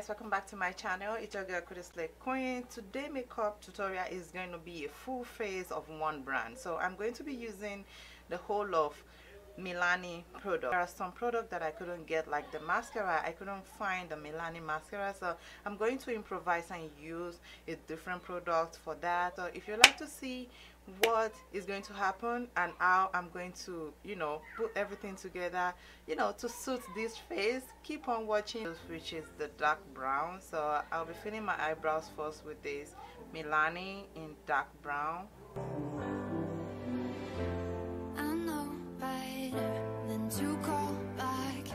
welcome back to my channel. It's your girl Slay Queen. Today makeup tutorial is going to be a full face of one brand. So I'm going to be using the whole of Milani product. There are some products that I couldn't get, like the mascara. I couldn't find the Milani mascara, so I'm going to improvise and use a different product for that. So if you'd like to see what is going to happen and how I'm going to, put everything together, to suit this face, keep on watching, which is the dark brown. So I'll be filling my eyebrows first with this Milani in dark brown. To call back,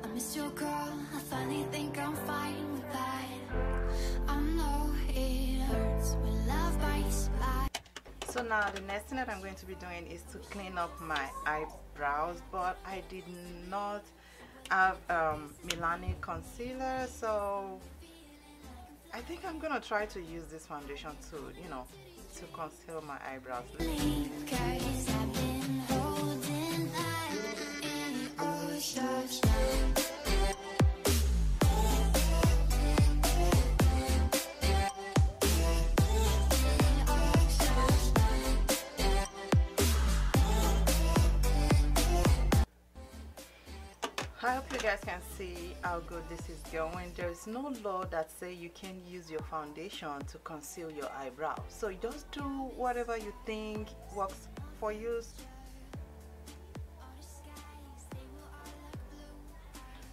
I missed your call. I finally think I'm fine with that. I know it hurts when love bites back. So now the next thing that I'm going to be doing is to clean up my eyebrows, but I did not have Milani concealer, so I think I'm gonna try to use this foundation to to conceal my eyebrows. I hope you guys can see how good this is going. There is no law that say you can use your foundation to conceal your eyebrows. So just do whatever you think works for you.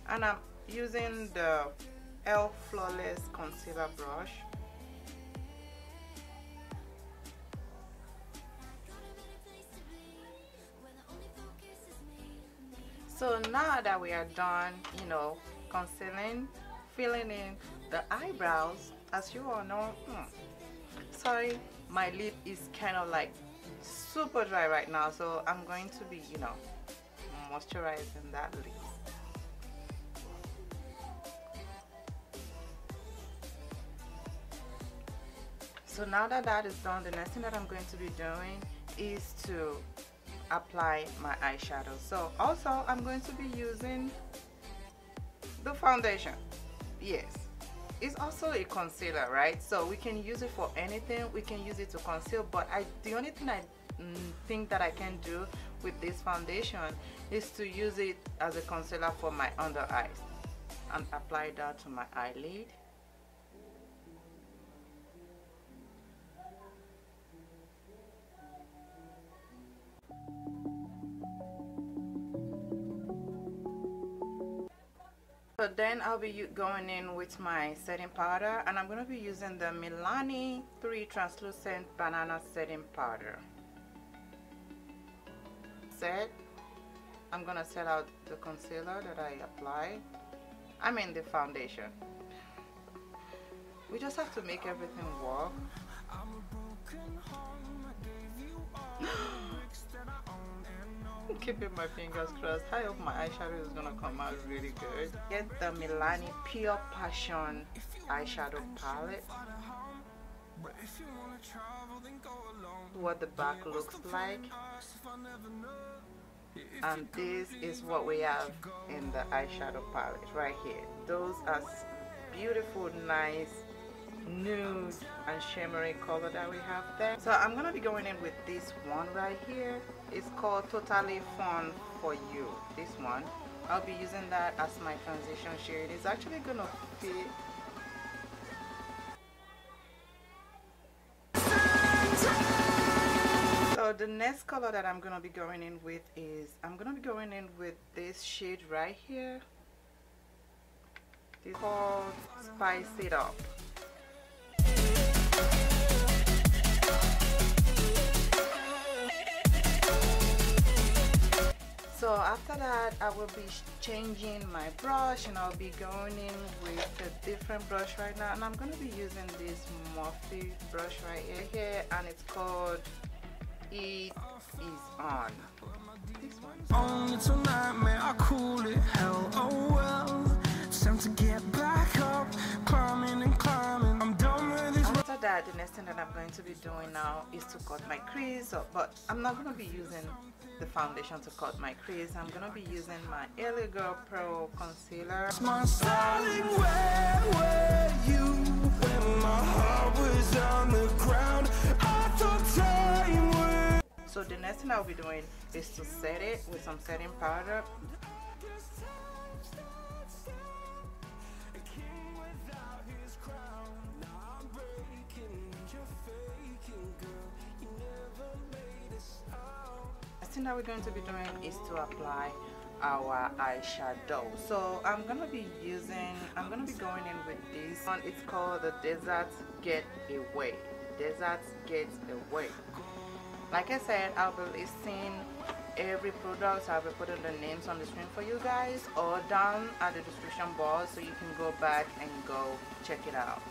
And I'm using the Elf Flawless Concealer brush. So now that we are done, concealing, filling in the eyebrows, as you all know, sorry, my lip is kind of like super dry right now, so I'm going to be, moisturizing that lip. So now that that is done, the next thing that I'm going to be doing is to apply my eyeshadow. So also I'm going to be using the foundation. Yes, it's also a concealer, right? So we can use it for anything. We can use it to conceal, but the only thing I think that I can do with this foundation is to use it as a concealer for my under eyes and apply that to my eyelid. So then I'll be going in with my setting powder, and I'm going to be using the Milani 3 Translucent Banana Setting Powder. I'm going to set out the concealer that I applied. I mean the foundation. We just have to make everything work. Keeping my fingers crossed. I hope my eyeshadow is gonna come out really good. Get the Milani Pure Passion eyeshadow palette. What the back looks like, and this is what we have in the eyeshadow palette right here. Those are beautiful, nice nude and shimmery color that we have there. So I'm gonna be going in with this one right here. It's called Totally Fun For You. This one, I'll be using that as my transition shade. It's actually gonna fit. So the next color that I'm gonna be going in with is, I'm gonna be going in with this shade right here. It's called Spice It Up. So after that, I will be changing my brush, and I'll be going in with a different brush right now, and I'm going to be using this Morphe brush right here, and it's called It Is On. This one. Only tonight, may I cool it, hell, oh well. It's time to get back up, climbing and climbing. I'm done with this. After that, that, the next thing that I'm going to be doing now is to cut my crease. But I'm not going to be using the foundation to cut my crease. I'm going to be using my LA Girl Pro Concealer. My darling, where were you when my heart was on the ground? I thought time would. So the next thing I'll be doing is to set it with some setting powder. That we're going to be doing is to apply our eyeshadow. So I'm gonna be going in with this one. It's called the Desert Getaway. Desert Getaway. Like I said, I'll be listing every product. So I'll be putting the names on the screen for you guys or down at the description box, so you can go back and go check it out.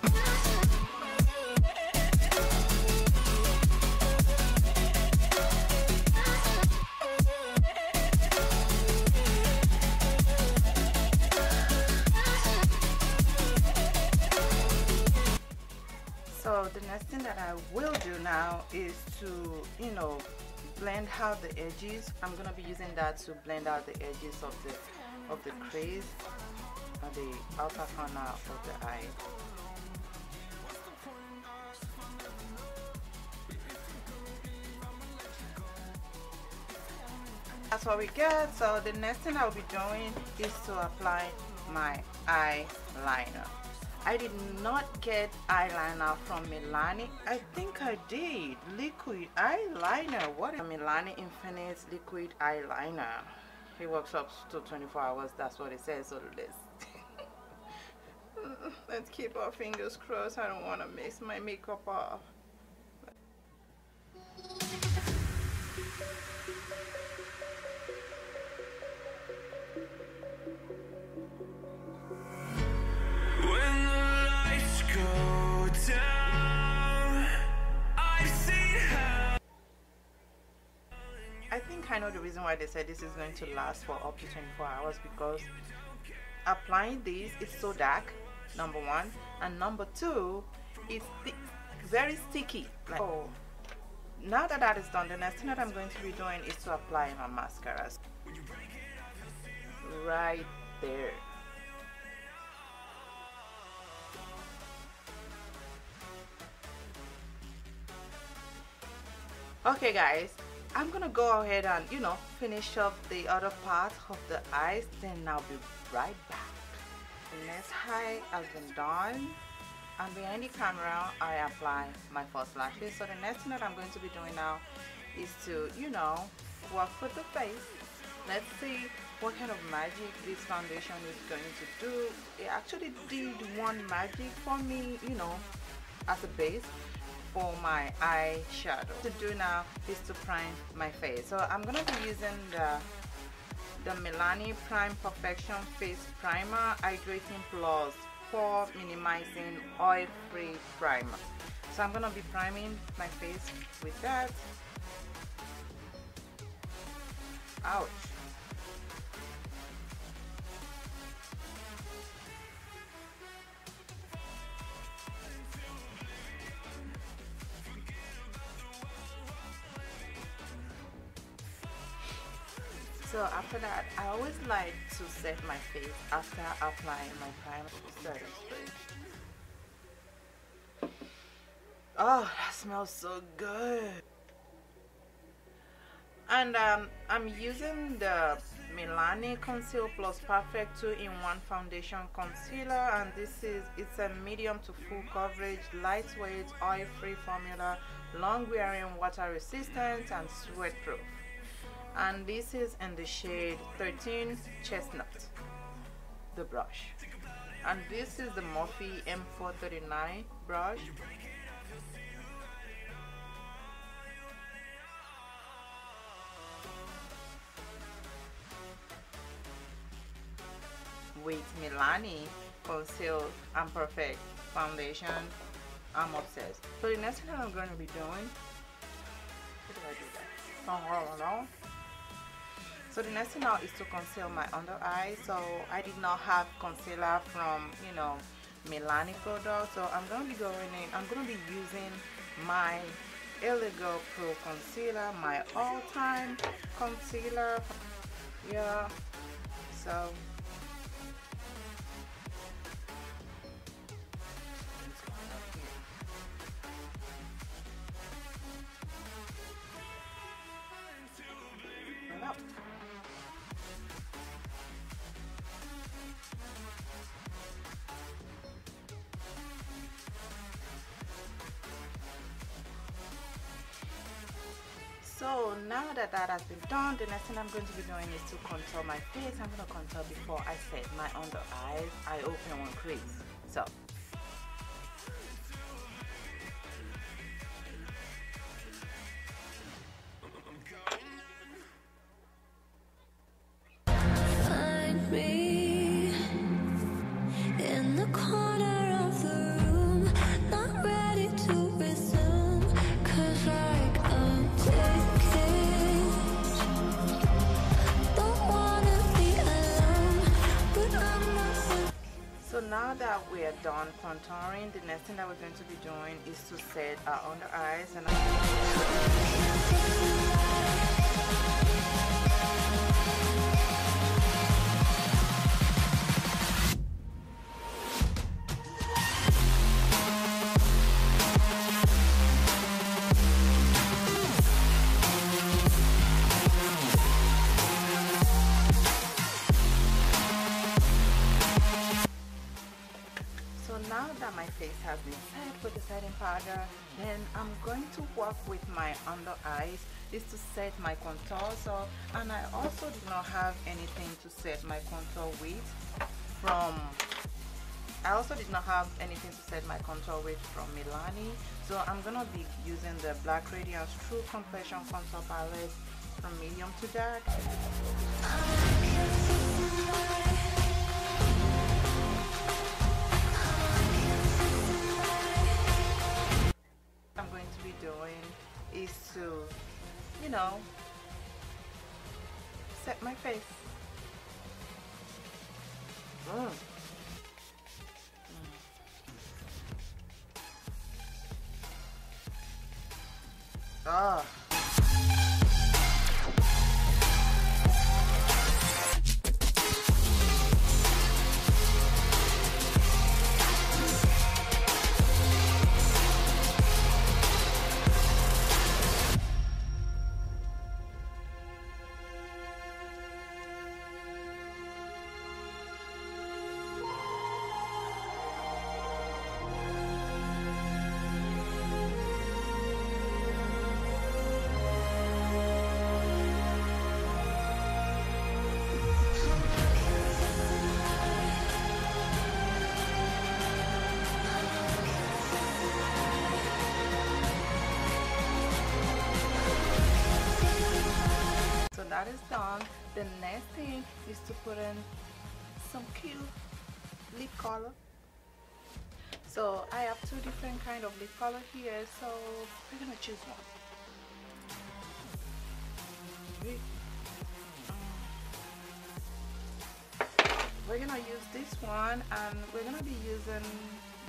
So the next thing that I will do now is to, blend out the edges. I'm gonna be using that to blend out the edges of the crease on the outer corner of the eye. That's what we get. So the next thing I'll be doing is to apply my eyeliner. I did not get eyeliner from Milani. I think I did. Liquid eyeliner. What is Milani Infinite Liquid Eyeliner? It works up to 24 hours. That's what it says. So let's keep our fingers crossed. I don't want to mess my makeup off. I think I know the reason why they said this is going to last for up to 24 hours, because applying this is so dark, number one, and number two, it's very sticky. Like, oh, now that that is done, the next thing that I'm going to be doing is to apply my mascara right there. Okay guys, I'm gonna go ahead and finish up the other part of the eyes, then I'll be right back. The next eye has been done, and behind the camera I apply my false lashes. So the next thing that I'm going to be doing now is to work with the face. Let's see what kind of magic this foundation is going to do. It actually did one magic for me, as a base for my eyeshadow. To do now is to prime my face. So I'm gonna be using the Milani Prime Perfection Face Primer Hydrating Plus Pore Minimizing Oil Free Primer. So I'm gonna be priming my face with that. Ouch. So after that, I always like to set my face after applying my primer. Oh, that smells so good. And I'm using the Milani Conceal Plus Perfect 2-in-1 Foundation Concealer, and it's a medium to full coverage, lightweight, oil-free formula, long-wearing, water-resistant, and sweat-proof. And this is in the shade 13 Chestnut, the brush. And this is the Morphe M439 brush. With Milani Conceal and Perfect Foundation. I'm obsessed. So the next thing I'm going to be doing, how do I do that? So the next thing now is to conceal my under eye. So I did not have concealer from Milani product. So I'm gonna be going in, I'm gonna be using my Illegal Pro concealer, my all-time concealer. Yeah, so so now that that has been done, the next thing I'm going to be doing is to contour my face. I'm going to contour before I set my under eyes. I open one crease. So Find me in the corner of the room, not ready to resume, 'cause like I'm taking, don't wanna be alone, but I'm not. So now that we are done contouring, the next thing that we're going to be doing is to set our under eyes. And now that my face has been set with the setting powder, then I'm going to work with my under eyes is to set my contour. So, and I also did not have anything to set my contour with from Milani. So I'm gonna be using the Black Radiance True Complexion Contour Palette from medium to dark. I'm going to be doing is to, you know, set my face. Ah. That is done. The next thing is to put in some cute lip color. So I have two different kind of lip color here, so we're gonna choose one. We're gonna use this one, and we're gonna be using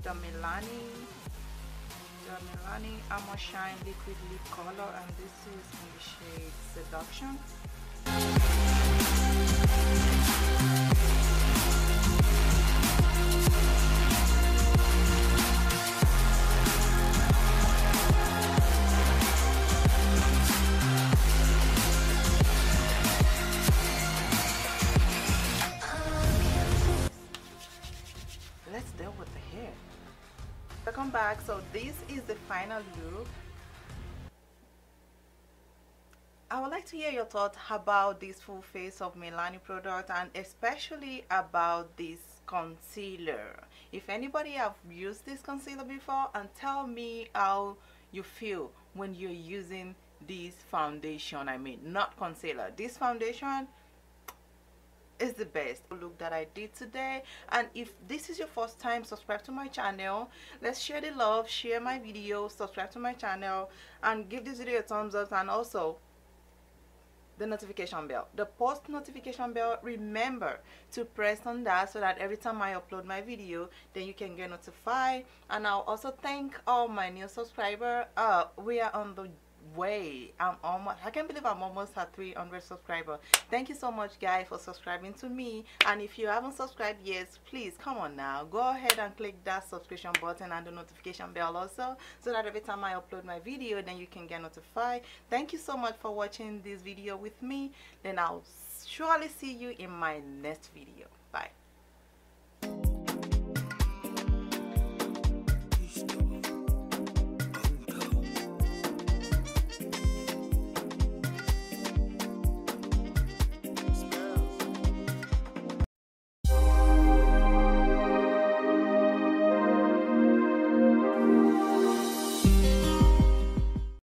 the Milani Armor Shine Liquid Lip Color, and this is in the shade Seduction. Let's deal with the hair. Welcome back. So this is the final look. I would like to hear your thoughts about this full face of Milani product, and especially about this concealer. If anybody have used this concealer before, and tell me how you feel when you're using this foundation. I mean, not concealer, this foundation is the best look that I did today. And if this is your first time, subscribe to my channel. Let's share the love, share my video, subscribe to my channel, and give this video a thumbs up, and also the notification bell, the post notification bell. Remember to press on that so that every time I upload my video, then you can get notified. And I'll also thank all my new subscribers. We are on the way. I can't believe I'm almost at 300 subscribers. Thank you so much, guys, for subscribing to me. And if you haven't subscribed yet, please come on now, go ahead and click that subscription button and the notification bell also, so that every time I upload my video, then you can get notified. Thank you so much for watching this video with me. Then I'll surely see you in my next video. Bye.